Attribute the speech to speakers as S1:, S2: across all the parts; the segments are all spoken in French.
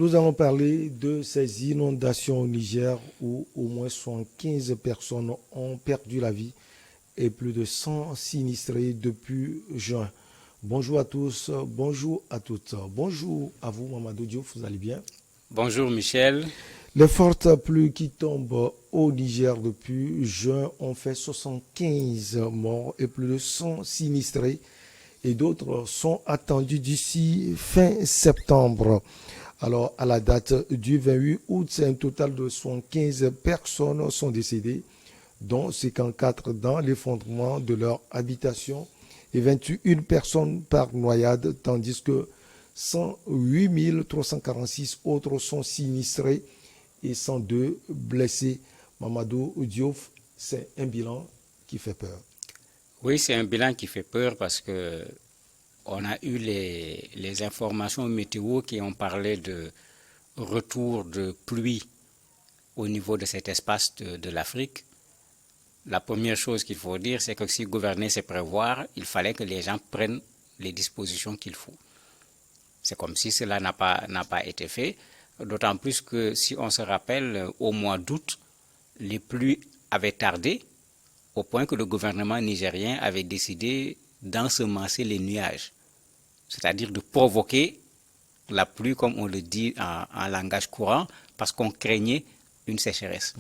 S1: Nous allons parler de ces inondations au Niger où au moins 75 personnes ont perdu la vie et plus de 100 sinistrés depuis juin. Bonjour à tous, bonjour à toutes. Bonjour à vous, Mamadou Diouf, vous allez bien?
S2: Bonjour Michel.
S1: Les fortes pluies qui tombent au Niger depuis juin ont fait 75 morts et plus de 100 sinistrés et d'autres sont attendus d'ici fin septembre. Alors, à la date du 28 août, c'est un total de 75 personnes sont décédées, dont 54 dans l'effondrement de leur habitation et 21 personnes par noyade, tandis que 108 346 autres sont sinistrés et 102 blessés. Mamadou Diouf, c'est un bilan qui fait peur.
S2: Oui, c'est un bilan qui fait peur parce que on a eu les informations météo qui ont parlé de retour de pluie au niveau de cet espace de l'Afrique. La première chose qu'il faut dire, c'est que si gouverner, c'est prévoir, il fallait que les gens prennent les dispositions qu'il faut. C'est comme si cela n'a pas été fait, d'autant plus que si on se rappelle, au mois d'août, les pluies avaient tardé au point que le gouvernement nigérien avait décidé d'ensemencer les nuages, c'est-à-dire de provoquer la pluie, comme on le dit en langage courant, parce qu'on craignait une sécheresse.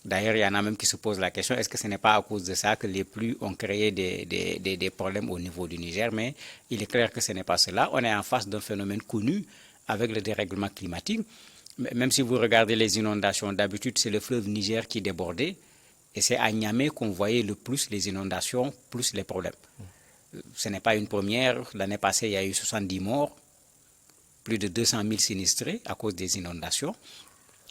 S2: D'ailleurs, il y en a même qui se posent la question, est-ce que ce n'est pas à cause de ça que les pluies ont créé des problèmes au niveau du Niger? Mais il est clair que ce n'est pas cela. On est en face d'un phénomène connu avec le dérèglement climatique. Même si vous regardez les inondations, d'habitude, c'est le fleuve Niger qui débordait. Et c'est à Niamey qu'on voyait le plus les inondations, plus les problèmes. Ce n'est pas une première. L'année passée, il y a eu 70 morts, plus de 200 000 sinistrés à cause des inondations.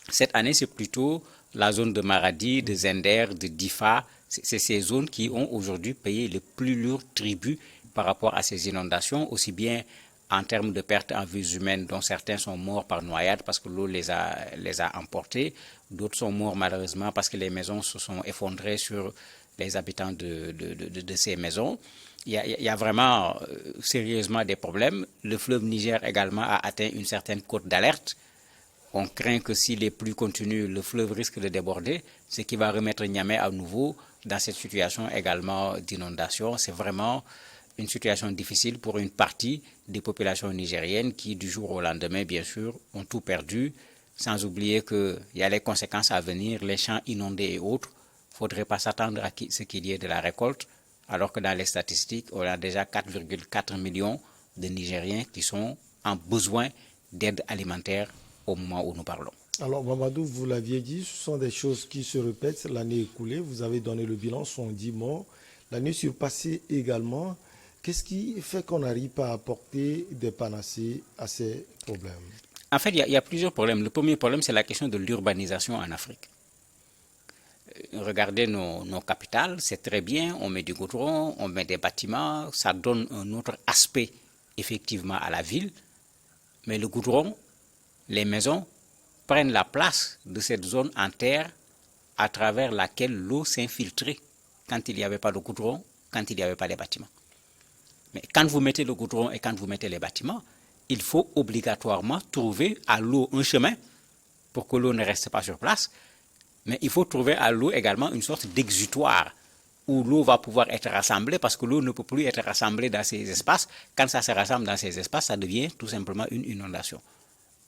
S2: Cette année, c'est plutôt la zone de Maradi, de Zender, de Difa. C'est ces zones qui ont aujourd'hui payé le plus lourd tribut par rapport à ces inondations, aussi bien en termes de pertes en vies humaines, dont certains sont morts par noyade parce que l'eau les a emportés. D'autres sont morts malheureusement parce que les maisons se sont effondrées sur les habitants de ces maisons. Il y a vraiment sérieusement des problèmes. Le fleuve Niger également a atteint une certaine cote d'alerte. On craint que si les pluies continuent, le fleuve risque de déborder, ce qui va remettre Niamey à nouveau dans cette situation également d'inondation. C'est vraiment une situation difficile pour une partie des populations nigériennes qui, du jour au lendemain, bien sûr, ont tout perdu, sans oublier qu'il y a les conséquences à venir, les champs inondés et autres. Il ne faudrait pas s'attendre à ce qu'il y ait de la récolte, alors que dans les statistiques, on a déjà 4,4 millions de Nigériens qui sont en besoin d'aide alimentaire au moment où nous parlons.
S1: Alors, Mamadou, vous l'aviez dit, ce sont des choses qui se répètent. L'année écoulée, vous avez donné le bilan, 110 morts. L'année surpassée également. Qu'est-ce qui fait qu'on n'arrive pas à apporter des panacées à ces problèmes?
S2: En fait, il y a plusieurs problèmes. Le premier problème, c'est la question de l'urbanisation en Afrique. Regardez nos capitales, c'est très bien, on met du goudron, on met des bâtiments, ça donne un autre aspect effectivement à la ville. Mais le goudron, les maisons prennent la place de cette zone en terre à travers laquelle l'eau s'infiltrait quand il n'y avait pas de goudron, quand il n'y avait pas de bâtiments. Mais quand vous mettez le goudron et quand vous mettez les bâtiments, il faut obligatoirement trouver à l'eau un chemin pour que l'eau ne reste pas sur place. Mais il faut trouver à l'eau également une sorte d'exutoire où l'eau va pouvoir être rassemblée parce que l'eau ne peut plus être rassemblée dans ces espaces. Quand ça se rassemble dans ces espaces, ça devient tout simplement une inondation.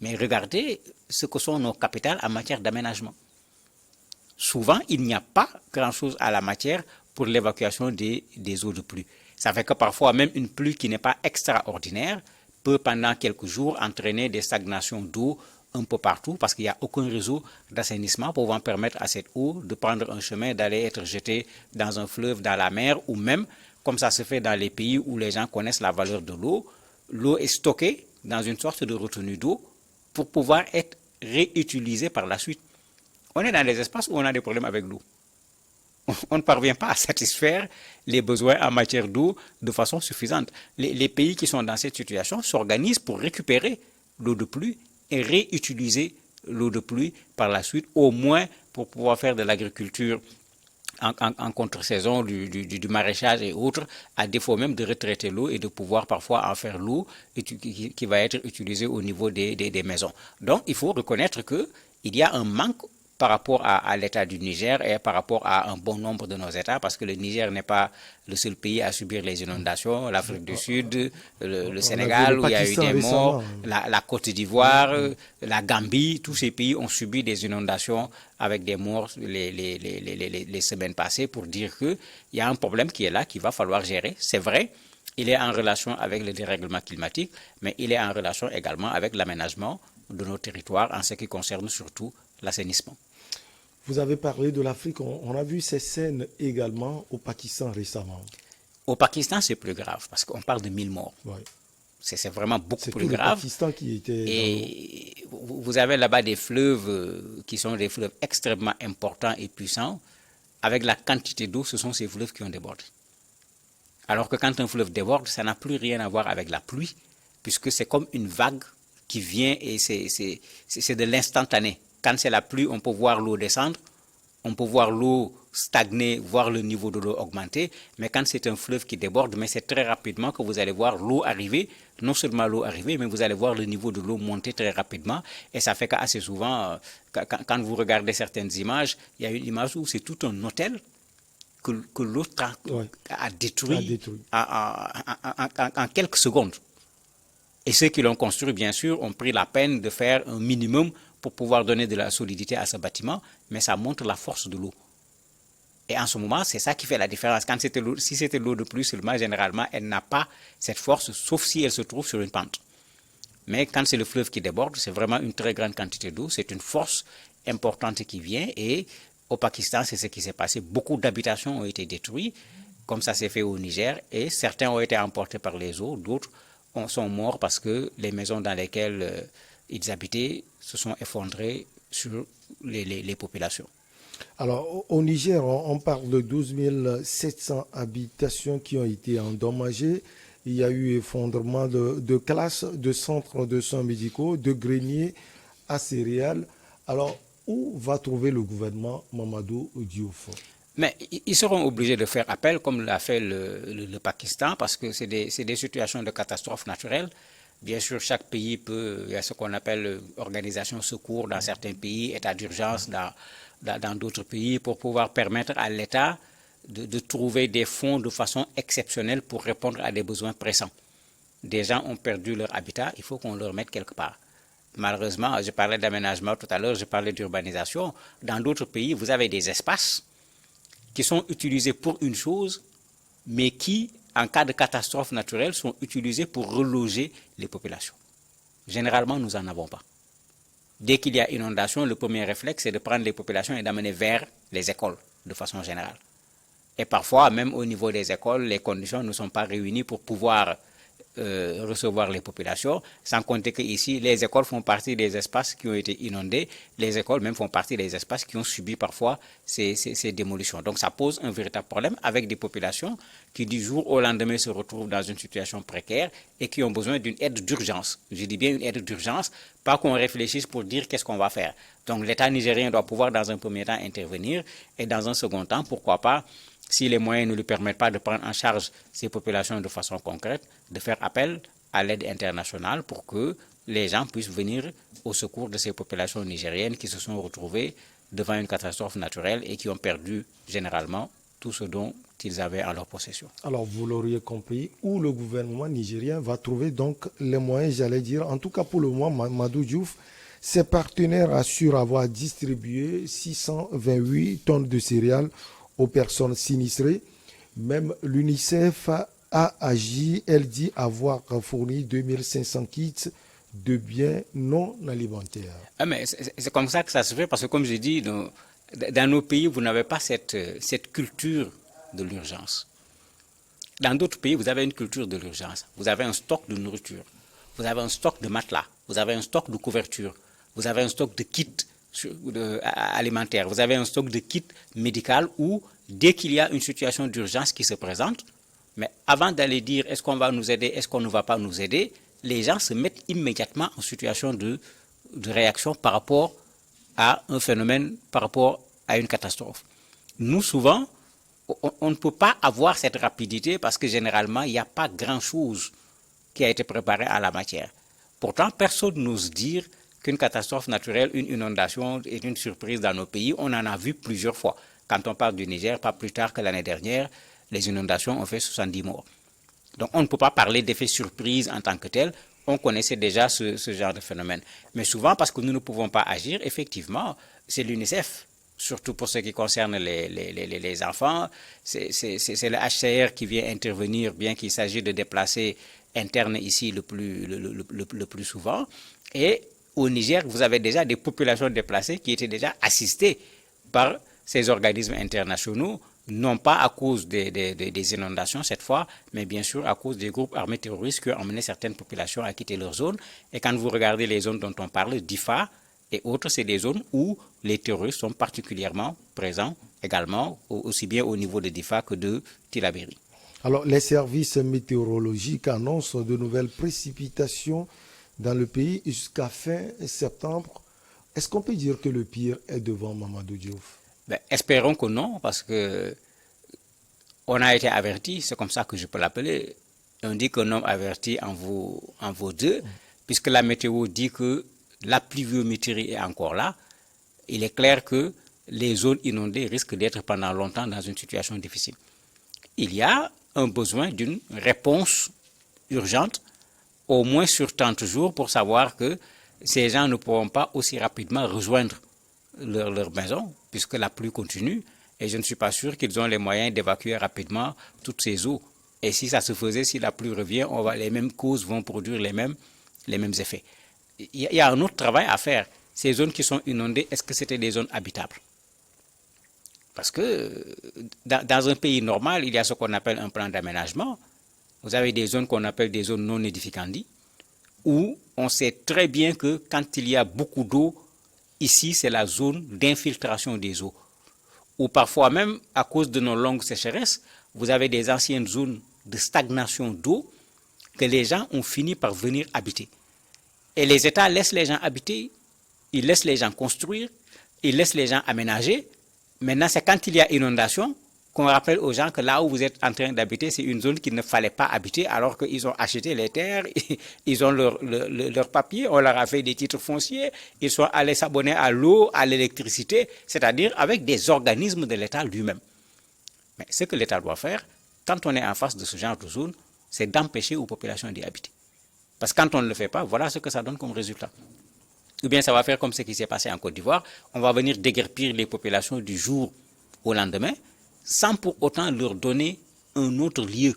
S2: Mais regardez ce que sont nos capitales en matière d'aménagement. Souvent, il n'y a pas grand-chose à la matière pour l'évacuation des eaux de pluie. Ça fait que parfois, même une pluie qui n'est pas extraordinaire peut, pendant quelques jours, entraîner des stagnations d'eau un peu partout parce qu'il n'y a aucun réseau d'assainissement pouvant permettre à cette eau de prendre un chemin, d'aller être jetée dans un fleuve, dans la mer ou même, comme ça se fait dans les pays où les gens connaissent la valeur de l'eau est stockée dans une sorte de retenue d'eau pour pouvoir être réutilisée par la suite. On est dans des espaces où on a des problèmes avec l'eau. On ne parvient pas à satisfaire les besoins en matière d'eau de façon suffisante. Les pays qui sont dans cette situation s'organisent pour récupérer l'eau de pluie et réutiliser l'eau de pluie par la suite, au moins pour pouvoir faire de l'agriculture en contre-saison du maraîchage et autres, à défaut même de retraiter l'eau et de pouvoir parfois en faire l'eau qui va être utilisée au niveau des maisons. Donc, il faut reconnaître qu'il y a un manque par rapport à l'État du Niger et par rapport à un bon nombre de nos États, parce que le Niger n'est pas le seul pays à subir les inondations, l'Afrique du Sud, le Sénégal, où il y a eu des morts, la Côte d'Ivoire, la Gambie, tous ces pays ont subi des inondations avec des morts les semaines passées, pour dire qu'il y a un problème qui est là, qu'il va falloir gérer. C'est vrai, il est en relation avec le dérèglement climatique, mais il est en relation également avec l'aménagement de nos territoires en ce qui concerne surtout l'assainissement.
S1: Vous avez parlé de l'Afrique, on a vu ces scènes également au Pakistan récemment.
S2: Au Pakistan, c'est plus grave parce qu'on parle de 1000 morts.
S1: Ouais.
S2: C'est vraiment beaucoup plus
S1: tout
S2: grave.
S1: Le Pakistan qui était
S2: et vous avez là-bas des fleuves qui sont des fleuves extrêmement importants et puissants. Avec la quantité d'eau, ce sont ces fleuves qui ont débordé. Alors que quand un fleuve déborde, ça n'a plus rien à voir avec la pluie, puisque c'est comme une vague qui vient et c'est de l'instantané. Quand c'est la pluie, on peut voir l'eau descendre, on peut voir l'eau stagner, voir le niveau de l'eau augmenter. Mais quand c'est un fleuve qui déborde, mais c'est très rapidement que vous allez voir l'eau arriver. Non seulement l'eau arriver, mais vous allez voir le niveau de l'eau monter très rapidement. Et ça fait qu'assez souvent, quand vous regardez certaines images, il y a une image où c'est tout un hôtel que l'eau a détruit en quelques secondes. Et ceux qui l'ont construit, bien sûr, ont pris la peine de faire un minimum pour pouvoir donner de la solidité à ce bâtiment, mais ça montre la force de l'eau. Et en ce moment, c'est ça qui fait la différence. Si c'était l'eau de pluie seulement, généralement, elle n'a pas cette force, sauf si elle se trouve sur une pente. Mais quand c'est le fleuve qui déborde, c'est vraiment une très grande quantité d'eau, c'est une force importante qui vient. Et au Pakistan, c'est ce qui s'est passé. Beaucoup d'habitations ont été détruites, comme ça s'est fait au Niger, et certains ont été emportés par les eaux, d'autres sont morts parce que les maisons dans lesquelles ils habitaient se sont effondrées sur les populations.
S1: Alors, au Niger, on parle de 12 700 habitations qui ont été endommagées. Il y a eu effondrement de classes, de centres de soins médicaux, de greniers à céréales. Alors, où va trouver le gouvernement Mamadou Diouf?
S2: Mais ils seront obligés de faire appel, comme l'a fait le Pakistan, parce que c'est des situations de catastrophes naturelles. Bien sûr, chaque pays il y a ce qu'on appelle organisation secours dans certains pays, état d'urgence dans d'autres pays, pour pouvoir permettre à l'État de trouver des fonds de façon exceptionnelle pour répondre à des besoins pressants. Des gens ont perdu leur habitat, il faut qu'on leur mette quelque part. Malheureusement, je parlais d'aménagement tout à l'heure, je parlais d'urbanisation. Dans d'autres pays, vous avez des espaces qui sont utilisés pour une chose, mais qui, en cas de catastrophe naturelle, sont utilisés pour reloger les populations. Généralement, nous n'en avons pas. Dès qu'il y a inondation, le premier réflexe, c'est de prendre les populations et d'amener vers les écoles, de façon générale. Et parfois, même au niveau des écoles, les conditions ne sont pas réunies pour pouvoir recevoir les populations, sans compter qu'ici, les écoles font partie des espaces qui ont été inondés, les écoles même font partie des espaces qui ont subi parfois ces démolitions. Donc ça pose un véritable problème avec des populations qui du jour au lendemain se retrouvent dans une situation précaire et qui ont besoin d'une aide d'urgence. Je dis bien une aide d'urgence, pas qu'on réfléchisse pour dire qu'est-ce qu'on va faire. Donc l'État nigérien doit pouvoir dans un premier temps intervenir et dans un second temps, pourquoi pas, si les moyens ne lui permettent pas de prendre en charge ces populations de façon concrète, de faire appel à l'aide internationale pour que les gens puissent venir au secours de ces populations nigériennes qui se sont retrouvées devant une catastrophe naturelle et qui ont perdu généralement tout ce dont ils avaient en leur possession.
S1: Alors, vous l'auriez compris, où le gouvernement nigérien va trouver donc les moyens, j'allais dire, en tout cas pour le moment, Mamadou Diouf, ses partenaires assurent avoir distribué 628 tonnes de céréales aux personnes sinistrées. Même l'UNICEF a agi, elle dit avoir fourni 2500 kits de biens non alimentaires.
S2: Ah, mais c'est comme ça que ça se fait, parce que comme je dis, dans nos pays, vous n'avez pas cette culture de l'urgence. Dans d'autres pays, vous avez une culture de l'urgence. Vous avez un stock de nourriture, vous avez un stock de matelas, vous avez un stock de couverture, vous avez un stock de kits alimentaires, vous avez un stock de kits médical où, dès qu'il y a une situation d'urgence qui se présente, mais avant d'aller dire est-ce qu'on va nous aider, est-ce qu'on ne va pas nous aider, les gens se mettent immédiatement en situation de réaction par rapport à un phénomène, par rapport à une catastrophe. nous, souvent, on ne peut pas avoir cette rapidité parce que généralement, il n'y a pas grand-chose qui a été préparé à la matière. Pourtant, personne n'ose dire qu'une catastrophe naturelle, une inondation est une surprise dans nos pays. On en a vu plusieurs fois. Quand on parle du Niger, pas plus tard que l'année dernière, les inondations ont fait 70 morts. Donc on ne peut pas parler d'effet surprise en tant que tel. On connaissait déjà ce genre de phénomène. Mais souvent, parce que nous ne pouvons pas agir, effectivement, c'est l'UNICEF, surtout pour ce qui concerne les enfants. C'est le HCR qui vient intervenir, bien qu'il s'agisse de déplacés internes ici le plus souvent. Et au Niger, vous avez déjà des populations déplacées qui étaient déjà assistées par ces organismes internationaux, non pas à cause des inondations cette fois, mais bien sûr à cause des groupes armés terroristes qui ont emmené certaines populations à quitter leur zone. Et quand vous regardez les zones dont on parle, Difa et autres, c'est des zones où les terroristes sont particulièrement présents également, aussi bien au niveau de Difa que de Tillabéri.
S1: Alors, les services météorologiques annoncent de nouvelles précipitations dans le pays jusqu'à fin septembre. Est-ce qu'on peut dire que le pire est devant Mamadou Diouf?
S2: Espérons que non, parce que on a été averti, c'est comme ça que je peux l'appeler. On dit qu'un homme averti en vaut deux, puisque la météo dit que la pluviométrie est encore là. Il est clair que les zones inondées risquent d'être pendant longtemps dans une situation difficile. Il y a un besoin d'une réponse urgente, au moins sur 30 jours, pour savoir que ces gens ne pourront pas aussi rapidement rejoindre leur maison, puisque la pluie continue, et je ne suis pas sûr qu'ils ont les moyens d'évacuer rapidement toutes ces eaux. Et si ça se faisait, si la pluie revient, les mêmes causes vont produire les mêmes effets. Il y a un autre travail à faire. Ces zones qui sont inondées, est-ce que c'était des zones habitables? Parce que dans un pays normal, il y a ce qu'on appelle un plan d'aménagement. Vous avez des zones qu'on appelle des zones non édificantes, où on sait très bien que quand il y a beaucoup d'eau, ici, c'est la zone d'infiltration des eaux. Ou parfois même, à cause de nos longues sécheresses, vous avez des anciennes zones de stagnation d'eau que les gens ont fini par venir habiter. Et les États laissent les gens habiter, ils laissent les gens construire, ils laissent les gens aménager. Maintenant, c'est quand il y a inondation qu'on rappelle aux gens que là où vous êtes en train d'habiter, c'est une zone qu'il ne fallait pas habiter, alors qu'ils ont acheté les terres, ils ont leur papier, on leur a fait des titres fonciers, ils sont allés s'abonner à l'eau, à l'électricité, c'est-à-dire avec des organismes de l'État lui-même. Mais ce que l'État doit faire, quand on est en face de ce genre de zone, c'est d'empêcher aux populations d'y habiter. Parce que quand on ne le fait pas, voilà ce que ça donne comme résultat. Ou bien ça va faire comme ce qui s'est passé en Côte d'Ivoire, on va venir déguerpir les populations du jour au lendemain, sans pour autant leur donner un autre lieu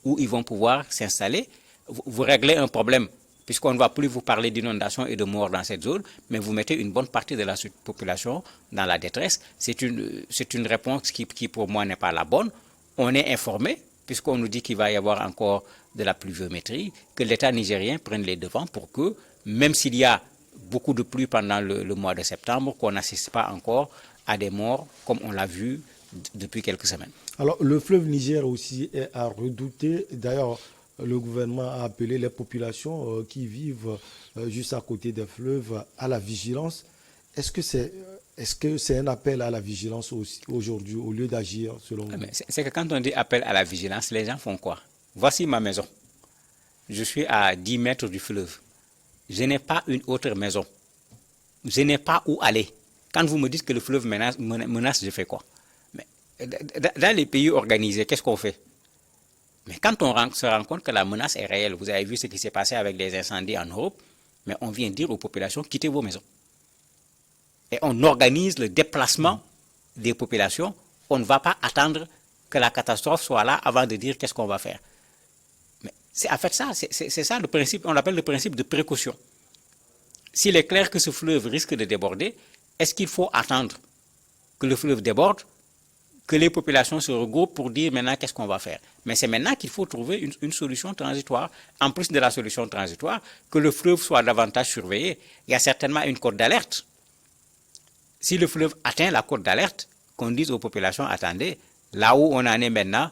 S2: où ils vont pouvoir s'installer. Vous réglez un problème, puisqu'on ne va plus vous parler d'inondation et de mort dans cette zone, mais vous mettez une bonne partie de la population dans la détresse. C'est une réponse qui pour moi n'est pas la bonne. On est informé, puisqu'on nous dit qu'il va y avoir encore de la pluviométrie, que l'État nigérien prenne les devants pour que, même s'il y a beaucoup de pluie pendant le mois de septembre, qu'on n'assiste pas encore à des morts, comme on l'a vu depuis quelques semaines.
S1: Alors, le fleuve Niger aussi est à redouter. D'ailleurs, le gouvernement a appelé les populations qui vivent juste à côté des fleuves à la vigilance. Est-ce que c'est un appel à la vigilance aujourd'hui au lieu d'agir selon vous?
S2: C'est que quand on dit appel à la vigilance, les gens font quoi? Voici ma maison. Je suis à 10 mètres du fleuve. Je n'ai pas une autre maison. Je n'ai pas où aller. Quand vous me dites que le fleuve menace, je fais quoi? Mais dans les pays organisés, qu'est-ce qu'on fait? Mais quand on se rend compte que la menace est réelle, vous avez vu ce qui s'est passé avec les incendies en Europe, mais on vient dire aux populations, quittez vos maisons. Et on organise le déplacement des populations. On ne va pas attendre que la catastrophe soit là avant de dire qu'est-ce qu'on va faire. Mais c'est en fait ça, c'est ça le principe, on l'appelle le principe de précaution. S'il est clair que ce fleuve risque de déborder, est-ce qu'il faut attendre que le fleuve déborde, que les populations se regroupent pour dire maintenant qu'est-ce qu'on va faire? Mais c'est maintenant qu'il faut trouver une solution transitoire. En plus de la solution transitoire, que le fleuve soit davantage surveillé. Il y a certainement une cote d'alerte. Si le fleuve atteint la cote d'alerte, qu'on dise aux populations, attendez, là où on en est maintenant,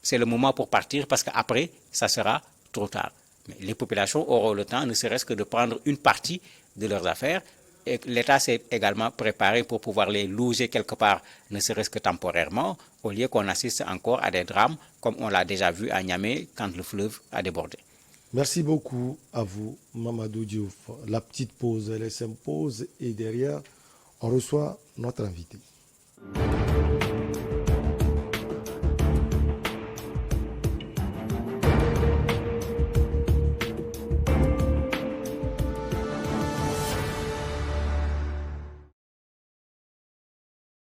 S2: c'est le moment pour partir parce qu'après, ça sera trop tard. Mais les populations auront le temps, ne serait-ce que de prendre une partie de leurs affaires, l'État s'est également préparé pour pouvoir les loger quelque part, ne serait-ce que temporairement, au lieu qu'on assiste encore à des drames, comme on l'a déjà vu à Niamey quand le fleuve a débordé.
S1: Merci beaucoup à vous, Mamadou Diouf. La petite pause, elle s'impose et derrière, on reçoit notre invité.